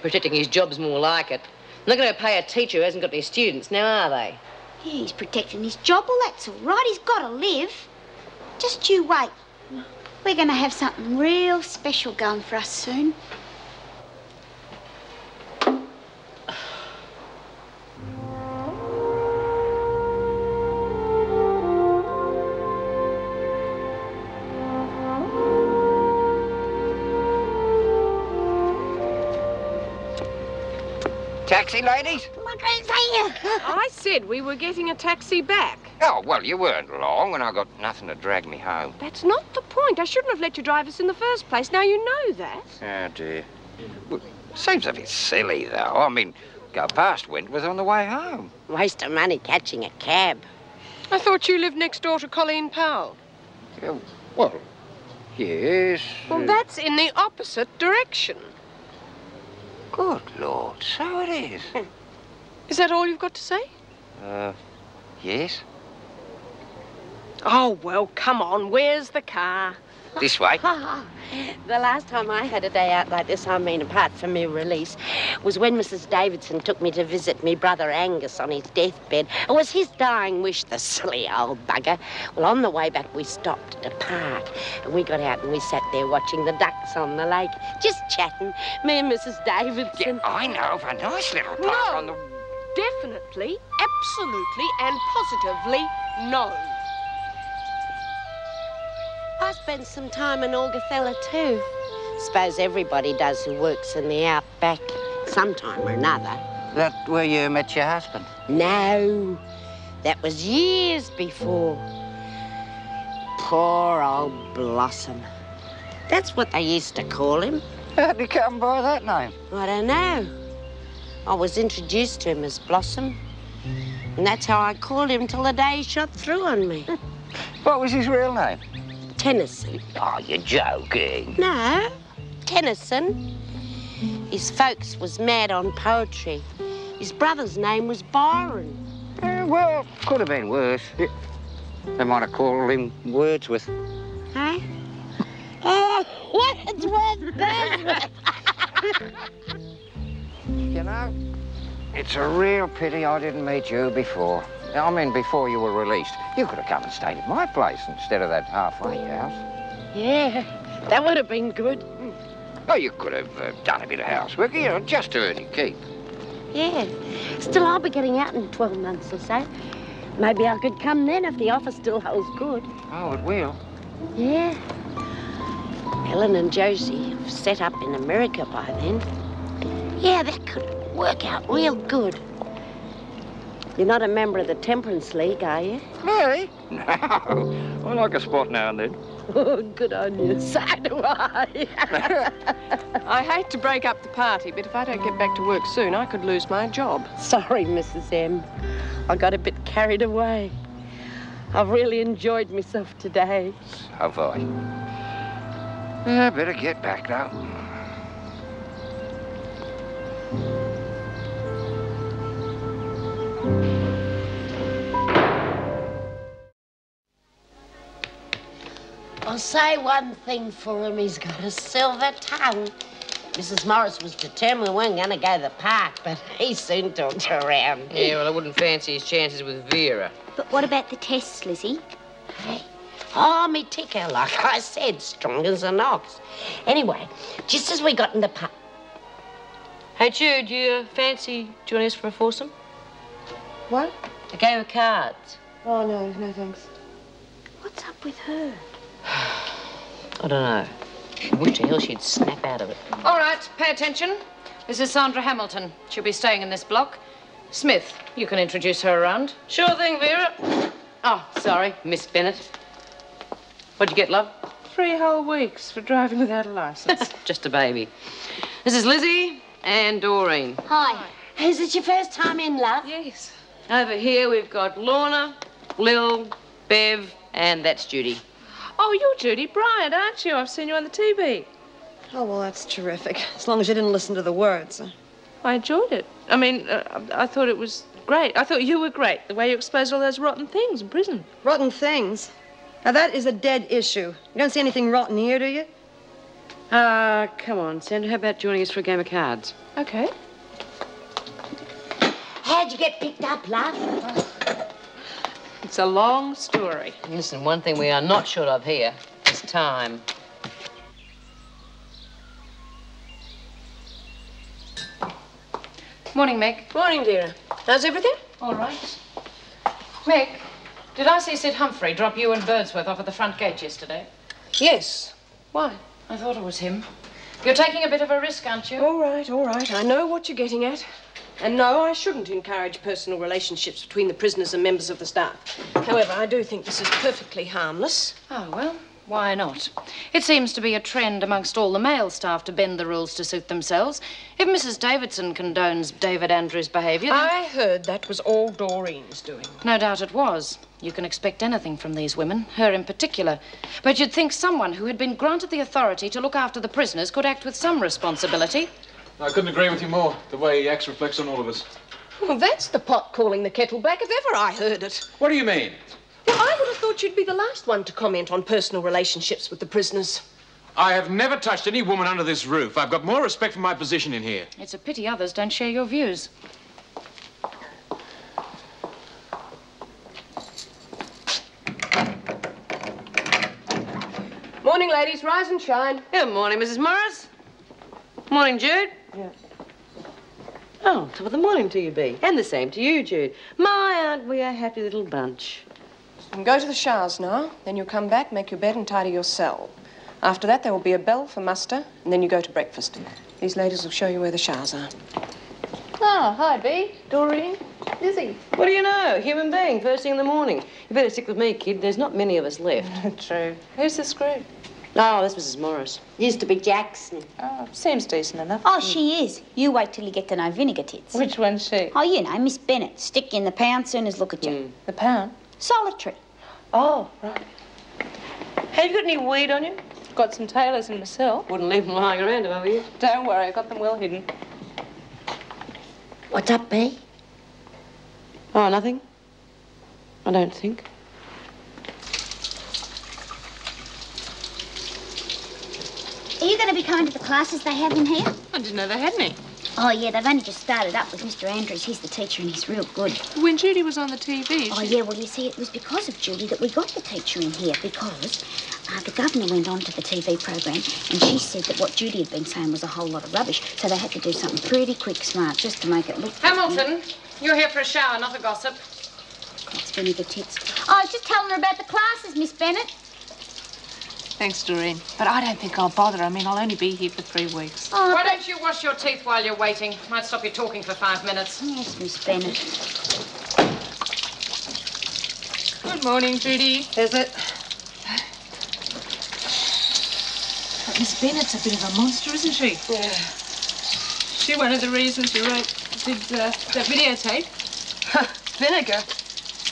protecting his job's more like it. They're not going to pay a teacher who hasn't got any students, now are they? Yeah, he's protecting his job. Well, that's all right. He's got to live. Just you wait. We're going to have something real special going for us soon. Taxi, ladies? I said we were getting a taxi back. Oh, well, you weren't long and I got nothing to drag me home. That's not the point. I shouldn't have let you drive us in the first place. Now you know that. Oh, dear. Well, seems a bit silly, though. I mean, go past Wentworth on the way home. Waste of money catching a cab. I thought you lived next door to Colleen Powell. Well, yes. Well, that's in the opposite direction. Good Lord, so it is. Is that all you've got to say? Yes. Oh, well, come on. Where's the car? This way. The last time I had a day out like this, I mean, apart from my release, was when Mrs. Davidson took me to visit me brother Angus on his deathbed. It was his dying wish, the silly old bugger. Well, on the way back, we stopped at a park, and we got out and we sat there watching the ducks on the lake, just chatting, me and Mrs. Davidson. Yeah, I know of a nice little park on the... Definitely, absolutely, and positively no. I spent some time in Augathella too. Suppose everybody does who works in the outback, sometime or another. That where you met your husband? No, that was years before. Poor old Blossom. That's what they used to call him. How'd he come by that name? I don't know. I was introduced to him as Blossom, and that's how I called him till the day he shot through on me. What was his real name? Tennyson. Oh, you're joking. No, Tennyson. His folks was mad on poetry. His brother's name was Byron. Well, could have been worse. They might have called him Wordsworth. Hey? Oh, Wordsworth! You know, it's a real pity I didn't meet you before. I mean, before you were released. You could have come and stayed at my place instead of that halfway house. Yeah, that would have been good. Oh, you could have done a bit of housework, you know, just to earn your keep. Yeah. Still, I'll be getting out in 12 months or so. Maybe I could come then if the offer still holds good. Oh, it will? Yeah. Helen and Josie have set up in America by then. Yeah, that could work out real good. You're not a member of the Temperance League, are you? Me? No. I like a spot now and then. Oh, good on you. So do I. I hate to break up the party, but if I don't get back to work soon, I could lose my job. Sorry, Mrs. M. I got a bit carried away. I've really enjoyed myself today. So have I. Yeah, better get back now. I'll say one thing for him, he's got a silver tongue. Mrs. Morris was determined we weren't going to go to the park, but he soon talked her around. Yeah, well, I wouldn't fancy his chances with Vera. But what about the tests, Lizzie? Hey? Oh, me ticker, like I said, strong as an ox. Anyway, just as we got in the park... Hey, Jude, do you fancy joining us for a foursome? What? A game of cards. Oh, no thanks. What's up with her? I don't know. I wish to hell she'd snap out of it. All right, pay attention. This is Sandra Hamilton. She'll be staying in this block. Smith, you can introduce her around. Sure thing, Vera. Oh, sorry, Miss Bennett. What'd you get, love? 3 whole weeks for driving without a license. Just a baby. This is Lizzie and Doreen. Hi. Is it your first time in, love? Yes. Over here we've got Lorna, Lil, Bev, and that's Judy. Oh, you're Judy Bryant, aren't you? I've seen you on the TV. Oh, well, that's terrific. As long as you didn't listen to the words. I enjoyed it. I mean, I thought it was great. I thought you were great, the way you exposed all those rotten things in prison. Rotten things? Now, that is a dead issue. You don't see anything rotten here, do you? Come on, Sandra. How about joining us for a game of cards? Okay. How'd you get picked up, love? It's a long story. Listen, one thing we are not short of here is time. Morning, Meg. Morning, dear. How's everything? All right. Meg, did I see Sid Humphrey drop you and Birdsworth off at the front gate yesterday? Yes. Why? I thought it was him. You're taking a bit of a risk, aren't you? All right, all right. I know what you're getting at. And no, I shouldn't encourage personal relationships between the prisoners and members of the staff. However, I do think this is perfectly harmless. Oh, well, why not? It seems to be a trend amongst all the male staff to bend the rules to suit themselves. If Mrs. Davidson condones David Andrews' behaviour, then... I heard that was all Doreen's doing. No doubt it was. You can expect anything from these women, her in particular. But you'd think someone who had been granted the authority to look after the prisoners could act with some responsibility. I couldn't agree with you more. The way he acts reflects on all of us. Well, that's the pot calling the kettle black if ever I heard it. What do you mean? Well, I would have thought you'd be the last one to comment on personal relationships with the prisoners. I have never touched any woman under this roof. I've got more respect for my position in here. It's a pity others don't share your views. Morning, ladies. Rise and shine. Good morning, Mrs. Morris. Morning, Jude. Yeah. Oh, top of the morning to you, Bee. And the same to you, Jude. My, aren't we a happy little bunch? You can go to the showers now. Then you'll come back, make your bed and tidy your cell. After that, there will be a bell for muster, and then you go to breakfast. These ladies will show you where the showers are. Oh, hi, Bee. Doreen. Lizzie. What do you know? Human being, first thing in the morning. You better stick with me, kid. There's not many of us left. True. Who's the screw? Oh, that's Mrs. Morris. Used to be Jackson. Oh, seems decent enough. Oh, she is. You wait till you get to know Vinegar Tits. Which one's she? Oh, you know, Miss Bennett. Stick you in the pound, soon as look at you. The pound? Solitary. Oh, right. Have you got any weed on you? Got some tailors in my cell. Wouldn't leave them lying around if I were you. Don't worry, I got them well hidden. What's up, Bee? Oh, nothing. I don't think. Are you going to be coming to the classes they have in here? I didn't know they had any. Oh, yeah, they've only just started up with Mr. Andrews. He's the teacher and he's real good. When Judy was on the TV, Oh, yeah, well, you see, it was because of Judy that we got the teacher in here because the governor went on to the TV program and she said that what Judy had been saying was a whole lot of rubbish, so they had to do something pretty quick, smart, just to make it look... Hamilton, you're here for a shower, not a gossip. That's Vinegar Tits. Oh, I was just telling her about the classes, Miss Bennett. Thanks, Doreen. But I don't think I'll bother. I mean, I'll only be here for 3 weeks. Oh, Why don't you wash your teeth while you're waiting? Might stop you talking for 5 minutes. yes, Miss Bennett. Good morning, Judy. Is it? Miss Bennett's a bit of a monster, isn't she? Yeah. She one of the reasons you did that videotape. Vinegar.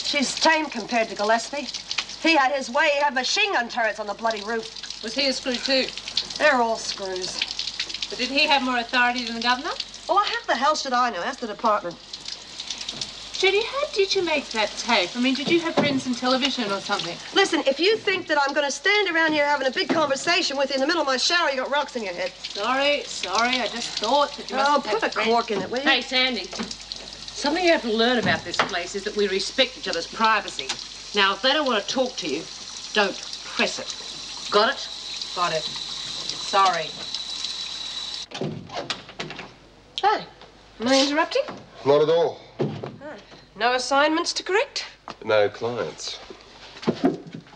She's tame compared to Gillespie. He had his way. He had machine gun turrets on the bloody roof. Was he a screw too? They're all screws. But did he have more authority than the governor? Well, how the hell should I know? That's the department. Judy, how did you make that tape? I mean, did you have friends in television or something? Listen, if you think that I'm going to stand around here having a big conversation with you in the middle of my shower, you got rocks in your head. Sorry. I just thought that you must Oh, have put had a friends. cork in it, will you? Hey, Sandy. Something you have to learn about this place is that we respect each other's privacy. Now, if they don't want to talk to you, don't press it. Got it? Got it. Sorry. Hey, am I interrupting? Not at all. No assignments to correct? No clients.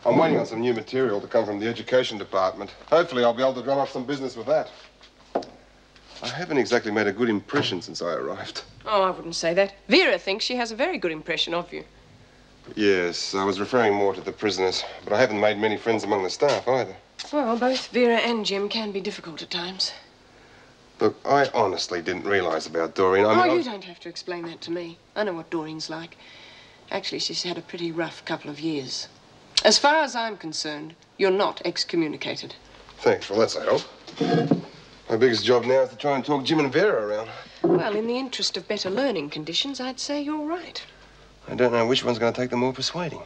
I'm waiting on some new material to come from the education department. Hopefully I'll be able to drum up some business with that. I haven't exactly made a good impression since I arrived. Oh, I wouldn't say that. Vera thinks she has a very good impression of you. Yes, I was referring more to the prisoners, but I haven't made many friends among the staff either. Well, both Vera and Jim can be difficult at times. Look, I honestly didn't realize about Doreen. You don't have to explain that to me. I know what Doreen's like. Actually, she's had a pretty rough couple of years. As far as I'm concerned, you're not excommunicated. Thanks. Well, that's a help. My biggest job now is to try and talk Jim and Vera around. Well, in the interest of better learning conditions, I'd say you're right. I don't know which one's going to take the more persuading.